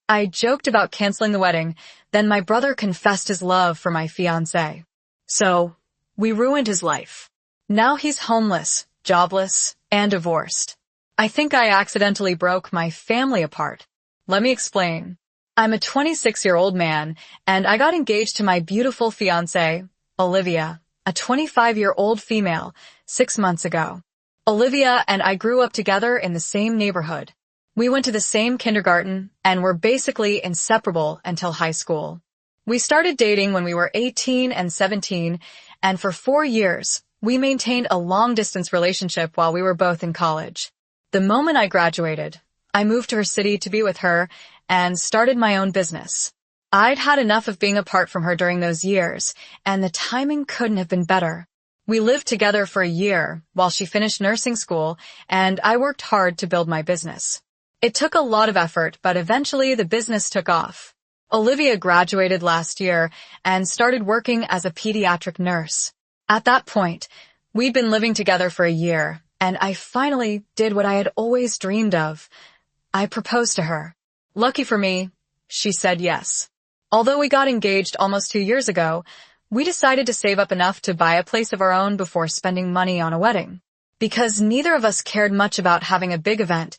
I joked about canceling the wedding, then my brother confessed his love for my fiancée. So, we ruined his life. Now he's homeless, jobless, and divorced. I think I accidentally broke my family apart. Let me explain. I'm a 26-year-old man, and I got engaged to my beautiful fiancée, Olivia, a 25-year-old female, 6 months ago. Olivia and I grew up together in the same neighborhood. We went to the same kindergarten and were basically inseparable until high school. We started dating when we were 18 and 17, and for 4 years, we maintained a long-distance relationship while we were both in college. The moment I graduated, I moved to her city to be with her and started my own business. I'd had enough of being apart from her during those years, and the timing couldn't have been better. We lived together for a year while she finished nursing school, and I worked hard to build my business. It took a lot of effort, but eventually the business took off. Olivia graduated last year and started working as a pediatric nurse. At that point, we'd been living together for a year, and I finally did what I had always dreamed of. I proposed to her. Lucky for me, she said yes. Although we got engaged almost 2 years ago, we decided to save up enough to buy a place of our own before spending money on a wedding. Because neither of us cared much about having a big event,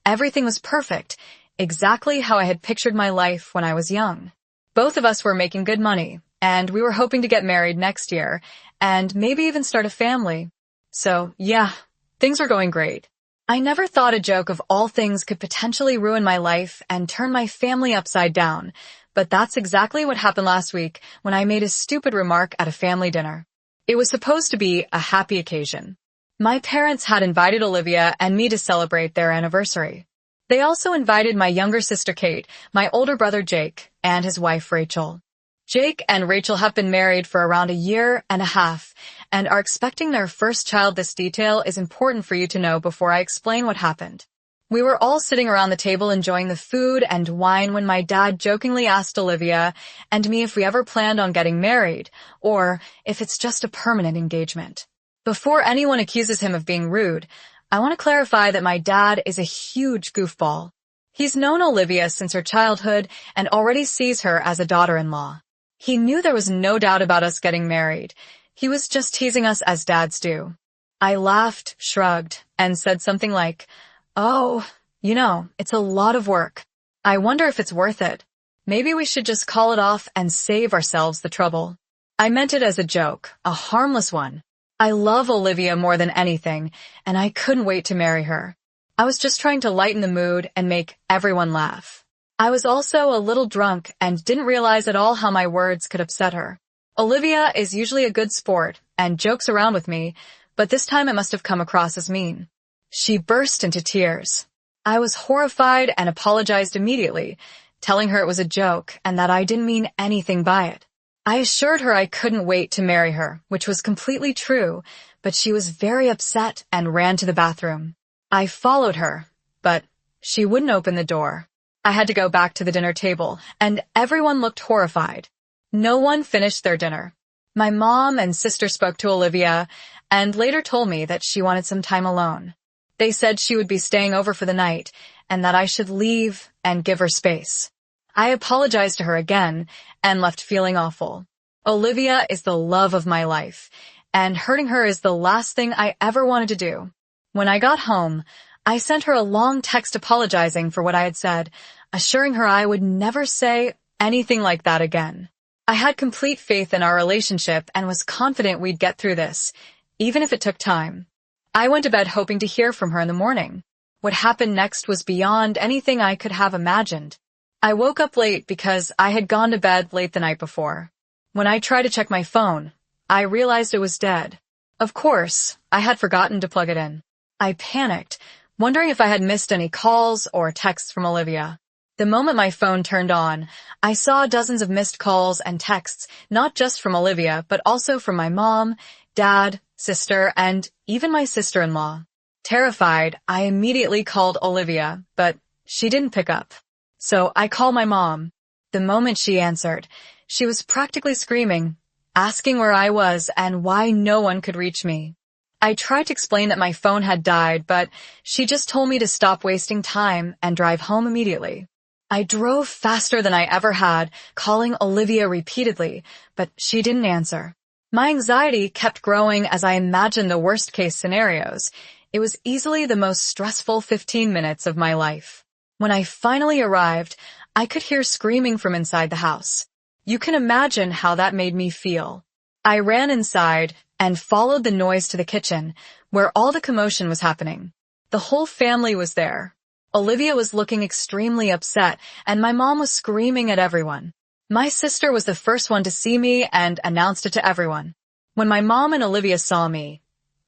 everything was perfect, exactly how I had pictured my life when I was young. Both of us were making good money, and we were hoping to get married next year, and maybe even start a family. So, yeah, things were going great. I never thought a joke of all things could potentially ruin my life and turn my family upside down, but that's exactly what happened last week when I made a stupid remark at a family dinner. It was supposed to be a happy occasion. My parents had invited Olivia and me to celebrate their anniversary. They also invited my younger sister Kate, my older brother Jake, and his wife Rachel. Jake and Rachel have been married for around 1.5 years and are expecting their first child. This detail is important for you to know before I explain what happened. We were all sitting around the table enjoying the food and wine when my dad jokingly asked Olivia and me if we ever planned on getting married, or if it's just a permanent engagement. Before anyone accuses him of being rude, I want to clarify that my dad is a huge goofball. He's known Olivia since her childhood and already sees her as a daughter-in-law. He knew there was no doubt about us getting married. He was just teasing us as dads do. I laughed, shrugged, and said something like, "Oh, it's a lot of work. I wonder if it's worth it. Maybe we should just call it off and save ourselves the trouble." I meant it as a joke, a harmless one. I love Olivia more than anything, and I couldn't wait to marry her. I was just trying to lighten the mood and make everyone laugh. I was also a little drunk and didn't realize at all how my words could upset her. Olivia is usually a good sport and jokes around with me, but this time it must have come across as mean. She burst into tears. I was horrified and apologized immediately, telling her it was a joke and that I didn't mean anything by it. I assured her I couldn't wait to marry her, which was completely true, but she was very upset and ran to the bathroom. I followed her, but she wouldn't open the door. I had to go back to the dinner table, and everyone looked horrified. No one finished their dinner. My mom and sister spoke to Olivia and later told me that she wanted some time alone. They said she would be staying over for the night and that I should leave and give her space. I apologized to her again and left feeling awful. Olivia is the love of my life, and hurting her is the last thing I ever wanted to do. When I got home, I sent her a long text apologizing for what I had said, assuring her I would never say anything like that again. I had complete faith in our relationship and was confident we'd get through this, even if it took time. I went to bed hoping to hear from her in the morning. What happened next was beyond anything I could have imagined. I woke up late because I had gone to bed late the night before. When I tried to check my phone, I realized it was dead. Of course, I had forgotten to plug it in. I panicked, wondering if I had missed any calls or texts from Olivia. The moment my phone turned on, I saw dozens of missed calls and texts, not just from Olivia, but also from my mom, dad, sister, and even my sister-in-law. Terrified, I immediately called Olivia, but she didn't pick up. So I called my mom. The moment she answered, she was practically screaming, asking where I was and why no one could reach me. I tried to explain that my phone had died, but she just told me to stop wasting time and drive home immediately. I drove faster than I ever had, calling Olivia repeatedly, but she didn't answer. My anxiety kept growing as I imagined the worst-case scenarios. It was easily the most stressful 15 minutes of my life. When I finally arrived, I could hear screaming from inside the house. You can imagine how that made me feel. I ran inside and followed the noise to the kitchen, where all the commotion was happening. The whole family was there. Olivia was looking extremely upset, and my mom was screaming at everyone. My sister was the first one to see me and announced it to everyone. When my mom and Olivia saw me,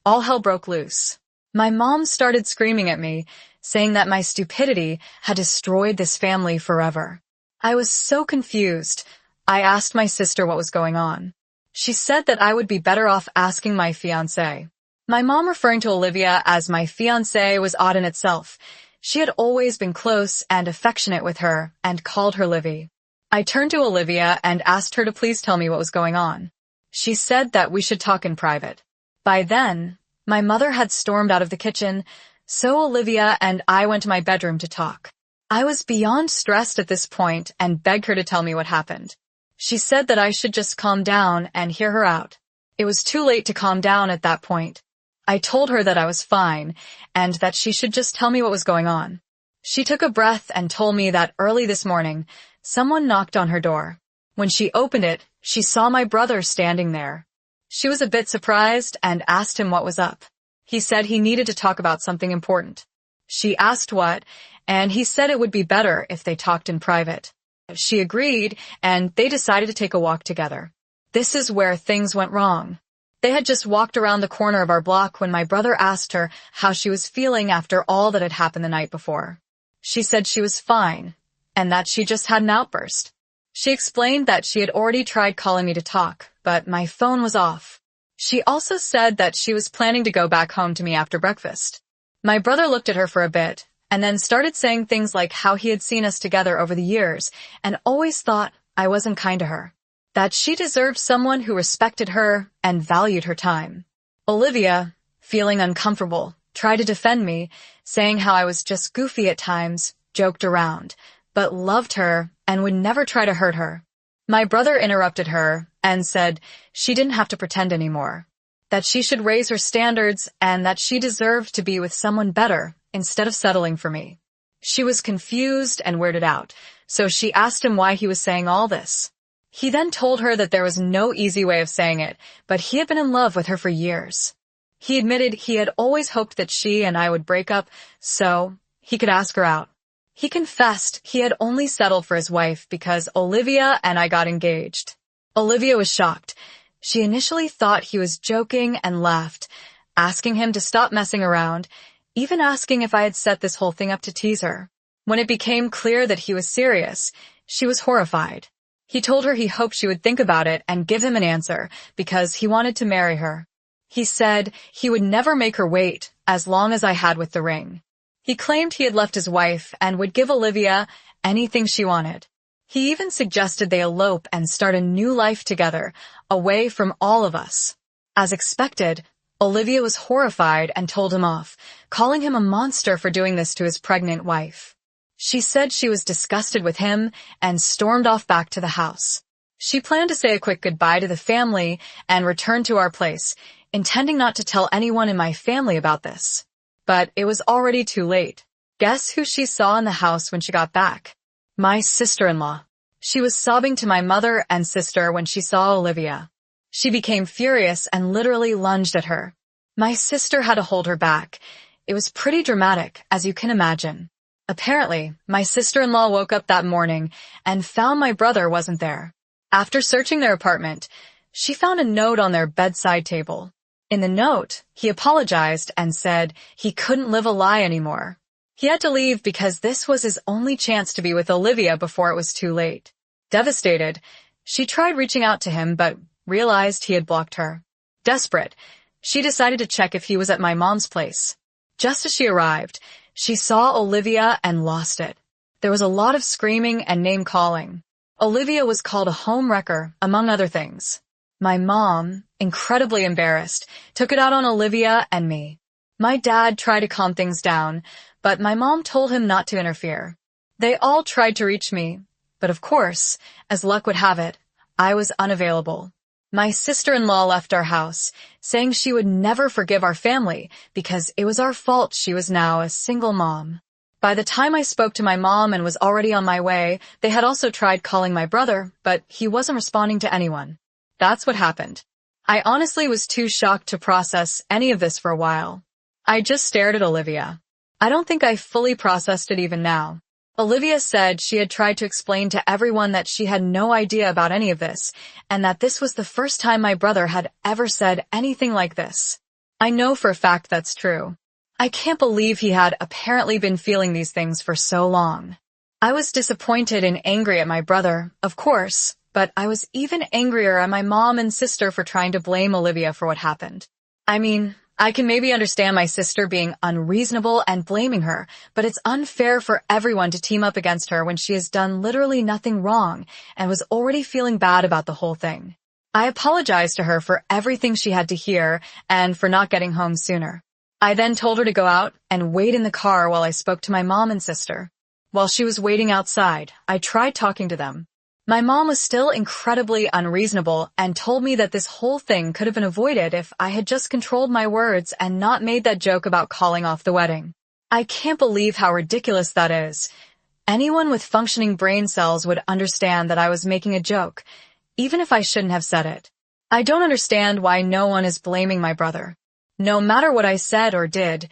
all hell broke loose. My mom started screaming at me, saying that my stupidity had destroyed this family forever. I was so confused. I asked my sister what was going on. She said that I would be better off asking my fiancé. My mom, referring to Olivia as my fiancé, was odd in itself. She had always been close and affectionate with her and called her Livy. I turned to Olivia and asked her to please tell me what was going on. She said that we should talk in private. By then, my mother had stormed out of the kitchen, so Olivia and I went to my bedroom to talk. I was beyond stressed at this point and begged her to tell me what happened. She said that I should just calm down and hear her out. It was too late to calm down at that point. I told her that I was fine and that she should just tell me what was going on. She took a breath and told me that early this morning, someone knocked on her door. When she opened it, she saw my brother standing there. She was a bit surprised and asked him what was up. He said he needed to talk about something important. She asked what, and he said it would be better if they talked in private. She agreed, and they decided to take a walk together. This is where things went wrong. They had just walked around the corner of our block when my brother asked her how she was feeling after all that had happened the night before. She said she was fine, and that she just had an outburst. She explained that she had already tried calling me to talk, but my phone was off. She also said that she was planning to go back home to me after breakfast. My brother looked at her for a bit, and then started saying things like how he had seen us together over the years and always thought I wasn't kind to her, that she deserved someone who respected her and valued her time. Olivia, feeling uncomfortable, tried to defend me, saying how I was just goofy at times, joked around, but loved her and would never try to hurt her. My brother interrupted her and said she didn't have to pretend anymore, that she should raise her standards and that she deserved to be with someone better instead of settling for me. She was confused and weirded out, so she asked him why he was saying all this. He then told her that there was no easy way of saying it, but he had been in love with her for years. He admitted he had always hoped that she and I would break up so he could ask her out. He confessed he had only settled for his wife because Olivia and I got engaged. Olivia was shocked. She initially thought he was joking and laughed, asking him to stop messing around, even asking if I had set this whole thing up to tease her. When it became clear that he was serious, she was horrified. He told her he hoped she would think about it and give him an answer because he wanted to marry her. He said he would never make her wait as long as I had with the ring. He claimed he had left his wife and would give Olivia anything she wanted. He even suggested they elope and start a new life together, away from all of us. As expected, Olivia was horrified and told him off, calling him a monster for doing this to his pregnant wife. She said she was disgusted with him and stormed off back to the house. She planned to say a quick goodbye to the family and return to our place, intending not to tell anyone in my family about this. But it was already too late. Guess who she saw in the house when she got back? My sister-in-law. She was sobbing to my mother and sister when she saw Olivia. She became furious and literally lunged at her. My sister had to hold her back. It was pretty dramatic, as you can imagine. Apparently, my sister-in-law woke up that morning and found my brother wasn't there. After searching their apartment, she found a note on their bedside table. In the note, he apologized and said he couldn't live a lie anymore. He had to leave because this was his only chance to be with Olivia before it was too late. Devastated, she tried reaching out to him but realized he had blocked her. Desperate, she decided to check if he was at my mom's place. Just as she arrived, she saw Olivia and lost it. There was a lot of screaming and name-calling. Olivia was called a home wrecker, among other things. My mom, incredibly embarrassed, took it out on Olivia and me. My dad tried to calm things down, but my mom told him not to interfere. They all tried to reach me, but of course, as luck would have it, I was unavailable. My sister-in-law left our house, saying she would never forgive our family because it was our fault she was now a single mom. By the time I spoke to my mom and was already on my way, they had also tried calling my brother, but he wasn't responding to anyone. That's what happened. I honestly was too shocked to process any of this for a while. I just stared at Olivia. I don't think I fully processed it even now. Olivia said she had tried to explain to everyone that she had no idea about any of this, and that this was the first time my brother had ever said anything like this. I know for a fact that's true. I can't believe he had apparently been feeling these things for so long. I was disappointed and angry at my brother, of course, but I was even angrier at my mom and sister for trying to blame Olivia for what happened. I mean, I can maybe understand my sister being unreasonable and blaming her, but it's unfair for everyone to team up against her when she has done literally nothing wrong and was already feeling bad about the whole thing. I apologized to her for everything she had to hear and for not getting home sooner. I then told her to go out and wait in the car while I spoke to my mom and sister. While she was waiting outside, I tried talking to them. My mom was still incredibly unreasonable and told me that this whole thing could have been avoided if I had just controlled my words and not made that joke about calling off the wedding. I can't believe how ridiculous that is. Anyone with functioning brain cells would understand that I was making a joke, even if I shouldn't have said it. I don't understand why no one is blaming my brother. No matter what I said or did,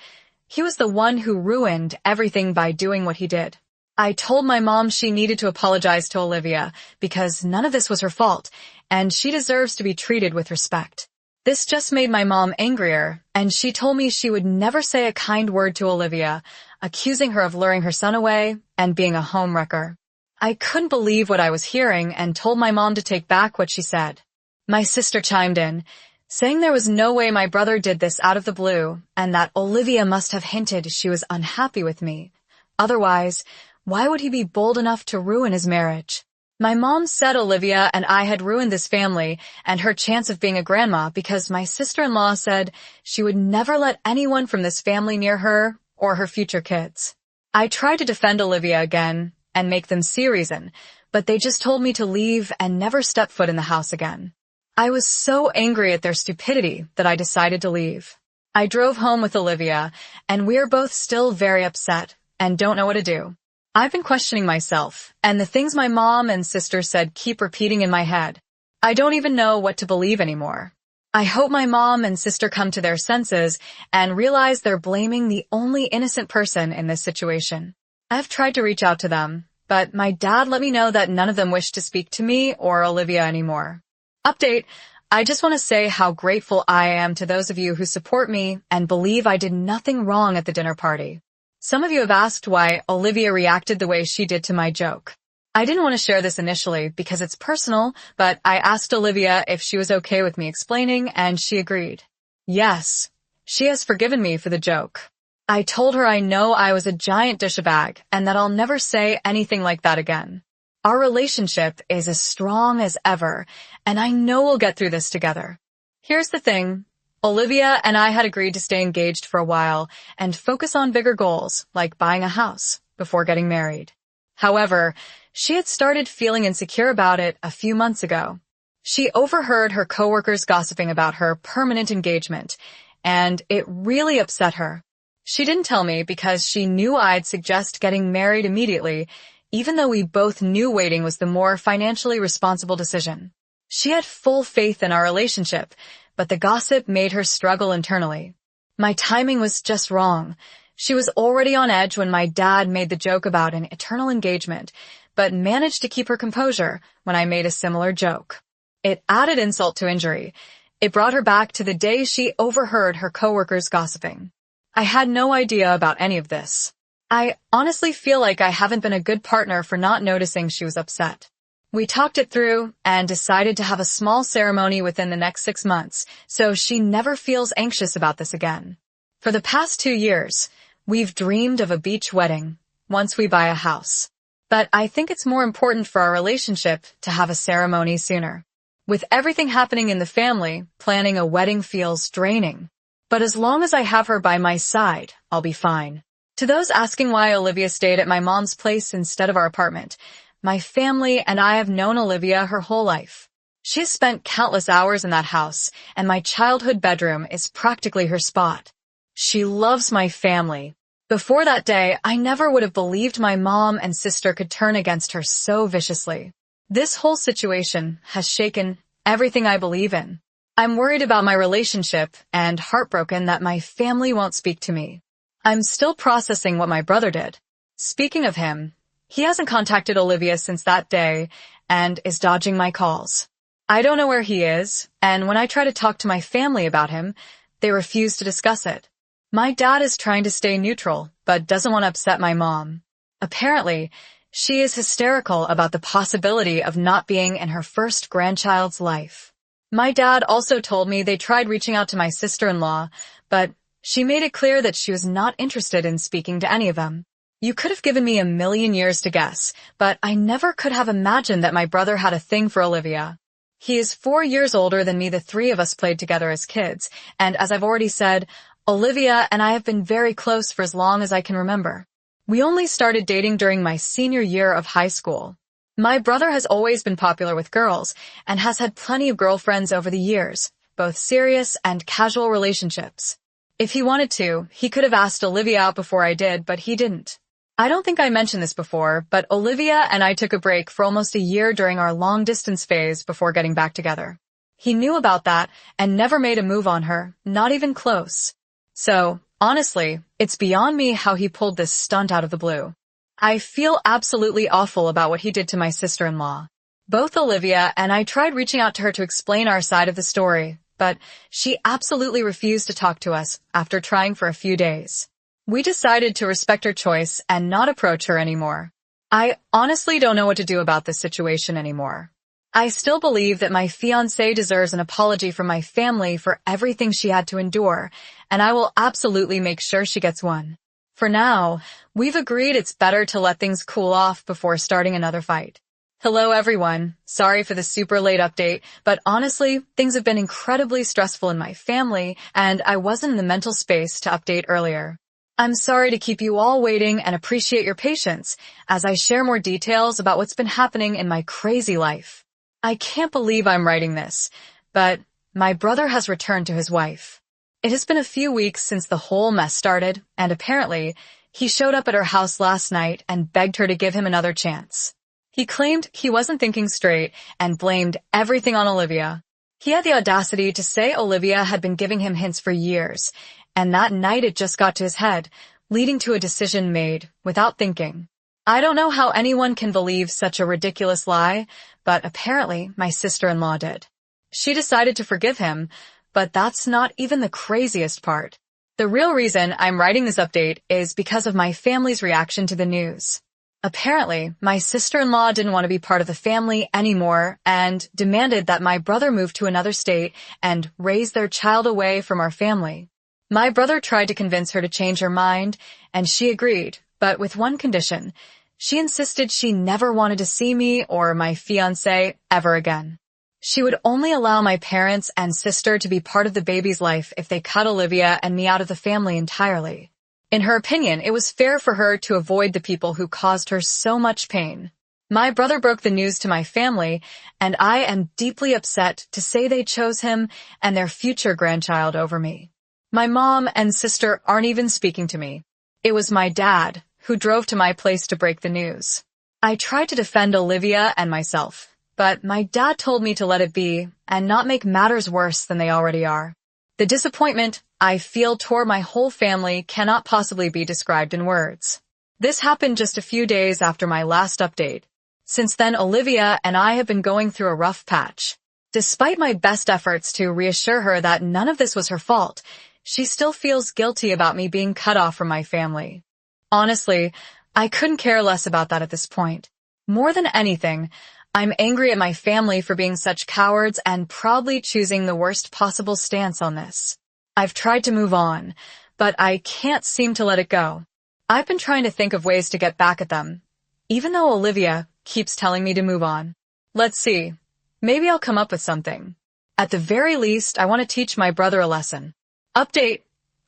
he was the one who ruined everything by doing what he did. I told my mom she needed to apologize to Olivia because none of this was her fault, and she deserves to be treated with respect. This just made my mom angrier, and she told me she would never say a kind word to Olivia, accusing her of luring her son away and being a homewrecker. I couldn't believe what I was hearing and told my mom to take back what she said. My sister chimed in, saying there was no way my brother did this out of the blue and that Olivia must have hinted she was unhappy with me. Otherwise, why would he be bold enough to ruin his marriage? My mom said Olivia and I had ruined this family and her chance of being a grandma because my sister-in-law said she would never let anyone from this family near her or her future kids. I tried to defend Olivia again and make them see reason, but they just told me to leave and never step foot in the house again. I was so angry at their stupidity that I decided to leave. I drove home with Olivia, and we're both still very upset and don't know what to do. I've been questioning myself, and the things my mom and sister said keep repeating in my head. I don't even know what to believe anymore. I hope my mom and sister come to their senses and realize they're blaming the only innocent person in this situation. I've tried to reach out to them, but my dad let me know that none of them wish to speak to me or Olivia anymore. Update: I just want to say how grateful I am to those of you who support me and believe I did nothing wrong at the dinner party. Some of you have asked why Olivia reacted the way she did to my joke. I didn't want to share this initially because it's personal, but I asked Olivia if she was okay with me explaining, and she agreed. Yes, she has forgiven me for the joke. I told her I know I was a giant dish-a-bag and that I'll never say anything like that again. Our relationship is as strong as ever, and I know we'll get through this together. Here's the thing. Olivia and I had agreed to stay engaged for a while and focus on bigger goals, like buying a house, before getting married. However, she had started feeling insecure about it a few months ago. She overheard her coworkers gossiping about her permanent engagement, and it really upset her. She didn't tell me because she knew I'd suggest getting married immediately, even though we both knew waiting was the more financially responsible decision. She had full faith in our relationship, but the gossip made her struggle internally. My timing was just wrong. She was already on edge when my dad made the joke about an eternal engagement, but managed to keep her composure when I made a similar joke. It added insult to injury. It brought her back to the day she overheard her coworkers gossiping. I had no idea about any of this. I honestly feel like I haven't been a good partner for not noticing she was upset. We talked it through and decided to have a small ceremony within the next 6 months, so she never feels anxious about this again. For the past 2 years, we've dreamed of a beach wedding once we buy a house. But I think it's more important for our relationship to have a ceremony sooner. With everything happening in the family, planning a wedding feels draining. But as long as I have her by my side, I'll be fine. To those asking why Olivia stayed at my mom's place instead of our apartment, my family and I have known Olivia her whole life. She has spent countless hours in that house, and my childhood bedroom is practically her spot. She loves my family. Before that day, I never would have believed my mom and sister could turn against her so viciously. This whole situation has shaken everything I believe in. I'm worried about my relationship and heartbroken that my family won't speak to me. I'm still processing what my brother did. Speaking of him, he hasn't contacted Olivia since that day and is dodging my calls. I don't know where he is, and when I try to talk to my family about him, they refuse to discuss it. My dad is trying to stay neutral, but doesn't want to upset my mom. Apparently, she is hysterical about the possibility of not being in her first grandchild's life. My dad also told me they tried reaching out to my sister-in-law, but she made it clear that she was not interested in speaking to any of them. You could have given me a million years to guess, but I never could have imagined that my brother had a thing for Olivia. He is 4 years older than me. The three of us played together as kids, and as I've already said, Olivia and I have been very close for as long as I can remember. We only started dating during my senior year of high school. My brother has always been popular with girls and has had plenty of girlfriends over the years, both serious and casual relationships. If he wanted to, he could have asked Olivia out before I did, but he didn't. I don't think I mentioned this before, but Olivia and I took a break for almost a year during our long-distance phase before getting back together. He knew about that and never made a move on her, not even close. So, honestly, it's beyond me how he pulled this stunt out of the blue. I feel absolutely awful about what he did to my sister-in-law. Both Olivia and I tried reaching out to her to explain our side of the story, but she absolutely refused to talk to us after trying for a few days. We decided to respect her choice and not approach her anymore. I honestly don't know what to do about this situation anymore. I still believe that my fiancé deserves an apology from my family for everything she had to endure, and I will absolutely make sure she gets one. For now, we've agreed it's better to let things cool off before starting another fight. Hello everyone, sorry for the super late update, but honestly, things have been incredibly stressful in my family, and I wasn't in the mental space to update earlier. I'm sorry to keep you all waiting and appreciate your patience as I share more details about what's been happening in my crazy life. I can't believe I'm writing this, but my brother has returned to his wife. It has been a few weeks since the whole mess started, and apparently, he showed up at her house last night and begged her to give him another chance. He claimed he wasn't thinking straight and blamed everything on Olivia. He had the audacity to say Olivia had been giving him hints for years, and that night it just got to his head, leading to a decision made without thinking. I don't know how anyone can believe such a ridiculous lie, but apparently my sister-in-law did. She decided to forgive him, but that's not even the craziest part. The real reason I'm writing this update is because of my family's reaction to the news. Apparently, my sister-in-law didn't want to be part of the family anymore and demanded that my brother move to another state and raise their child away from our family. My brother tried to convince her to change her mind, and she agreed, but with one condition. She insisted she never wanted to see me or my fiancé ever again. She would only allow my parents and sister to be part of the baby's life if they cut Olivia and me out of the family entirely. In her opinion, it was fair for her to avoid the people who caused her so much pain. My brother broke the news to my family, and I am deeply upset to say they chose him and their future grandchild over me. My mom and sister aren't even speaking to me. It was my dad who drove to my place to break the news. I tried to defend Olivia and myself, but my dad told me to let it be and not make matters worse than they already are. The disappointment I feel toward my whole family cannot possibly be described in words. This happened just a few days after my last update. Since then, Olivia and I have been going through a rough patch. Despite my best efforts to reassure her that none of this was her fault, she still feels guilty about me being cut off from my family. Honestly, I couldn't care less about that at this point. More than anything, I'm angry at my family for being such cowards and proudly choosing the worst possible stance on this. I've tried to move on, but I can't seem to let it go. I've been trying to think of ways to get back at them, even though Olivia keeps telling me to move on. Let's see. Maybe I'll come up with something. At the very least, I want to teach my brother a lesson. Update.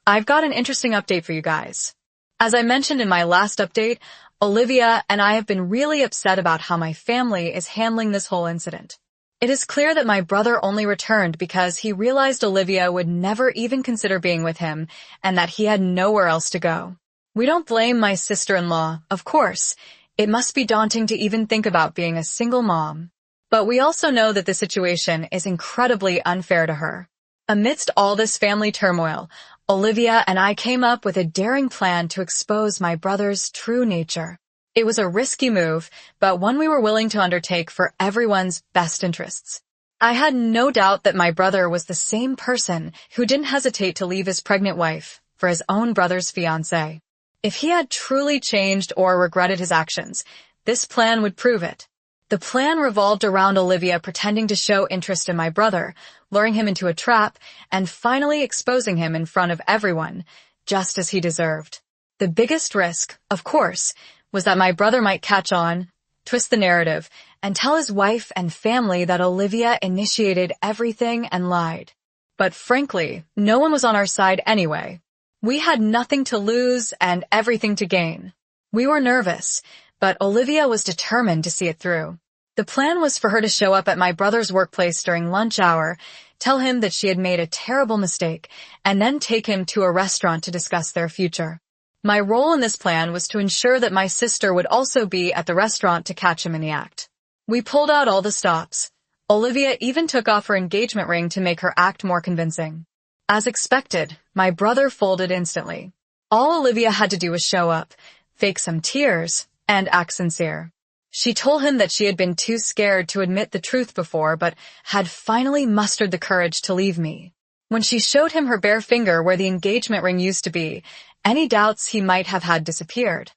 I've got an interesting update for you guys. As I mentioned in my last update, Olivia and I have been really upset about how my family is handling this whole incident. It is clear that my brother only returned because he realized Olivia would never even consider being with him and that he had nowhere else to go. We don't blame my sister-in-law, of course. It must be daunting to even think about being a single mom. But we also know that the situation is incredibly unfair to her. Amidst all this family turmoil, Olivia and I came up with a daring plan to expose my brother's true nature. It was a risky move, but one we were willing to undertake for everyone's best interests. I had no doubt that my brother was the same person who didn't hesitate to leave his pregnant wife for his own brother's fiancée. If he had truly changed or regretted his actions, this plan would prove it. The plan revolved around Olivia pretending to show interest in my brother, luring him into a trap, and finally exposing him in front of everyone, just as he deserved. The biggest risk, of course, was that my brother might catch on, twist the narrative, and tell his wife and family that Olivia initiated everything and lied. But frankly, no one was on our side anyway. We had nothing to lose and everything to gain. We were nervous, but Olivia was determined to see it through. The plan was for her to show up at my brother's workplace during lunch hour, tell him that she had made a terrible mistake, and then take him to a restaurant to discuss their future. My role in this plan was to ensure that my sister would also be at the restaurant to catch him in the act. We pulled out all the stops. Olivia even took off her engagement ring to make her act more convincing. As expected, my brother folded instantly. All Olivia had to do was show up, fake some tears, and act sincere. She told him that she had been too scared to admit the truth before, but had finally mustered the courage to leave me. When she showed him her bare finger where the engagement ring used to be, any doubts he might have had disappeared.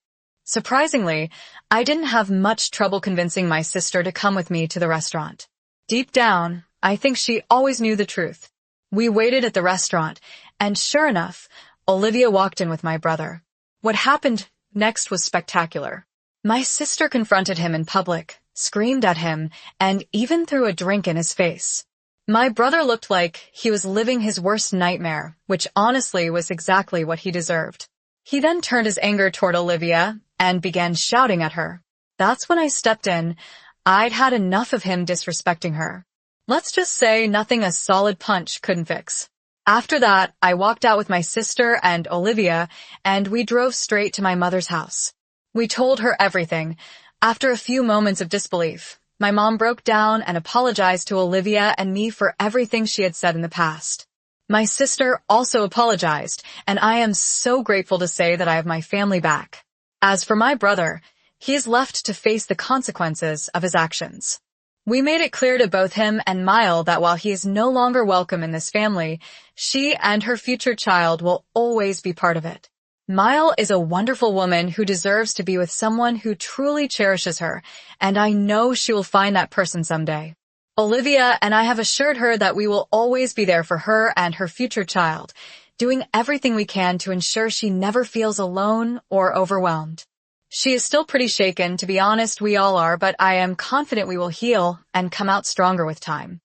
Surprisingly, I didn't have much trouble convincing my sister to come with me to the restaurant. Deep down, I think she always knew the truth. We waited at the restaurant, and sure enough, Olivia walked in with my brother. What happened next was spectacular. My sister confronted him in public, screamed at him, and even threw a drink in his face. My brother looked like he was living his worst nightmare, which honestly was exactly what he deserved. He then turned his anger toward Olivia and began shouting at her. That's when I stepped in. I'd had enough of him disrespecting her. Let's just say nothing a solid punch couldn't fix. After that, I walked out with my sister and Olivia, and we drove straight to my mother's house. We told her everything. After a few moments of disbelief, my mom broke down and apologized to Olivia and me for everything she had said in the past. My sister also apologized, and I am so grateful to say that I have my family back. As for my brother, he is left to face the consequences of his actions. We made it clear to both him and Mile that while he is no longer welcome in this family, she and her future child will always be part of it. Mile is a wonderful woman who deserves to be with someone who truly cherishes her, and I know she will find that person someday. Olivia and I have assured her that we will always be there for her and her future child, doing everything we can to ensure she never feels alone or overwhelmed. She is still pretty shaken, to be honest, we all are, but I am confident we will heal and come out stronger with time.